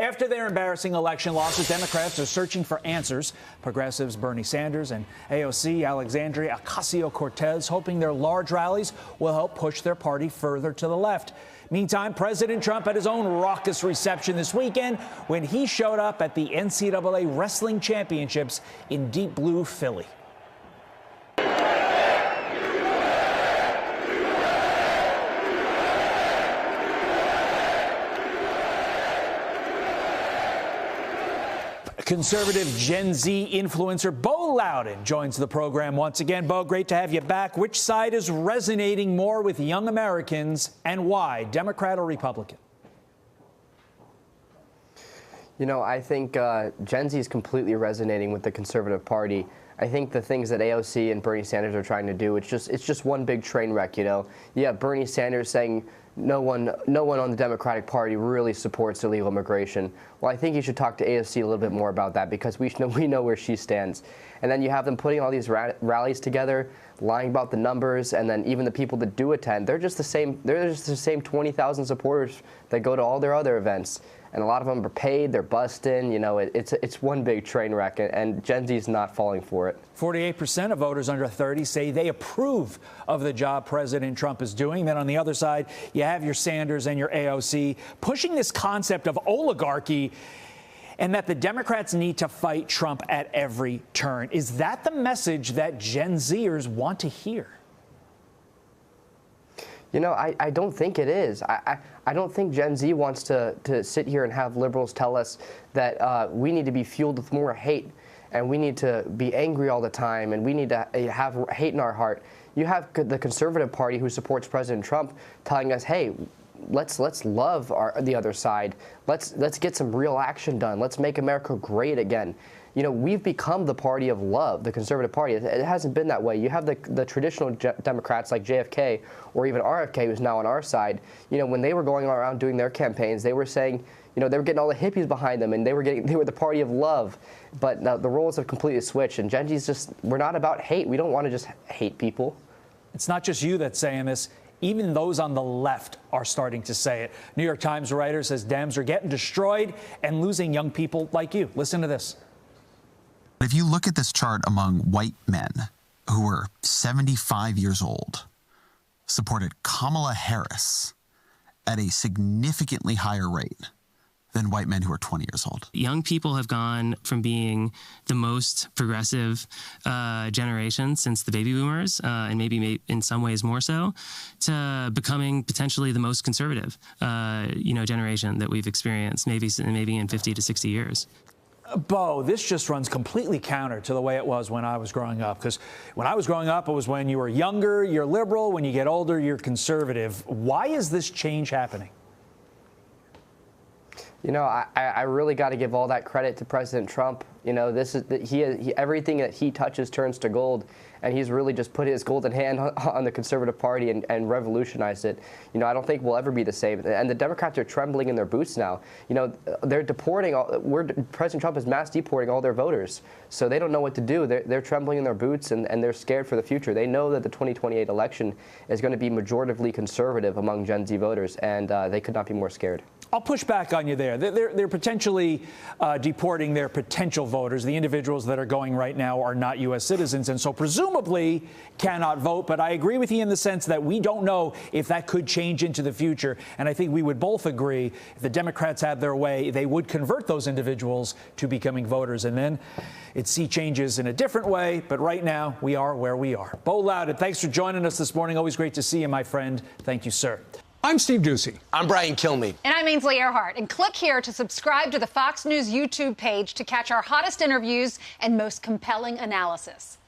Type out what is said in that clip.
After their embarrassing election losses, Democrats are searching for answers. Progressives Bernie Sanders and AOC Alexandria Ocasio-Cortez hoping their large rallies will help push their party further to the left. Meantime, President Trump had his own raucous reception this weekend when he showed up at the NCAA Wrestling Championships in Deep Blue, Philly. Conservative Gen Z influencer Bo Loudon joins the program once again. Bo, great to have you back. Which side is resonating more with young Americans and why, Democrat or Republican? You know, I think Gen Z is completely resonating with the Conservative Party. I think the things that AOC and Bernie Sanders are trying to do, it's just one big train wreck, you know. Yeah, Bernie Sanders saying no one on the Democratic Party really supports illegal immigration. Well, I think you should talk to AOC a little bit more about that because we know where she stands. And then you have them putting all these rallies together, lying about the numbers, and then even the people that do attend, they're just the same 20,000 supporters that go to all their other events. And a lot of them are paid, they're busting, you know, it's one big train wreck, and Gen Z is not falling for it. 48% of voters under 30 say they approve of the job President Trump is doing. Then on the other side, you have your Sanders and your AOC pushing this concept of oligarchy and that the Democrats need to fight Trump at every turn. Is that the message that Gen Zers want to hear? You know, I don't think it is. I don't think Gen Z wants to sit here and have liberals tell us that we need to be fueled with more hate and we need to be angry all the time and we need to have hate in our heart. You have the Conservative Party who supports President Trump telling us, hey, let's love the other side. Let's get some real action done. Let's make America great again. You know, we've become the party of love, the Conservative Party. It hasn't been that way. You have the traditional Democrats like JFK or even RFK, who's now on our side. You know, when they were going around doing their campaigns, they were saying, you know, they were getting all the hippies behind them, and they were the party of love. But now the roles have completely switched, and Gen Z's we're not about hate. We don't want to just hate people. It's not just you that's saying this. Even those on the left are starting to say it. New York Times writer says Dems are getting destroyed and losing young people like you. Listen to this. If you look at this chart among white men who were 75 years old, supported Kamala Harris at a significantly higher rate than white men who are 20 years old. Young people have gone from being the most progressive generation since the baby boomers, and maybe in some ways more so, to becoming potentially the most conservative, generation that we've experienced, maybe in 50 to 60 years. Bo, this just runs completely counter to the way it was when I was growing up. Because when I was growing up, it was when you were younger, you're liberal. When you get older, you're conservative. Why is this change happening? You know, I really got to give all that credit to President Trump. You know, everything that he touches turns to gold, and he's really just put his golden hand on the Conservative Party and revolutionized it. You know, I don't think we'll ever be the same. And the Democrats are trembling in their boots now. You know, they're deporting. President Trump is mass deporting all their voters, so they don't know what to do. They're trembling in their boots, and they're scared for the future. They know that the 2028 election is going to be majoritively conservative among Gen Z voters, and they could not be more scared. I'll push back on you there. They're potentially deporting their potential voters. The individuals that are going right now are not U.S. citizens and so presumably cannot vote. But I agree with you in the sense that we don't know if that could change into the future. And I think we would both agree if the Democrats had their way, they would convert those individuals to becoming voters. And then it'd see changes in a different way. But right now, we are where we are. Bo Loudon, thanks for joining us this morning. Always great to see you, my friend. Thank you, sir. I'm Steve Doocy. I'm Brian Kilmeade. And I'm Ainsley Earhart. And click here to subscribe to the Fox News YouTube page to catch our hottest interviews and most compelling analysis.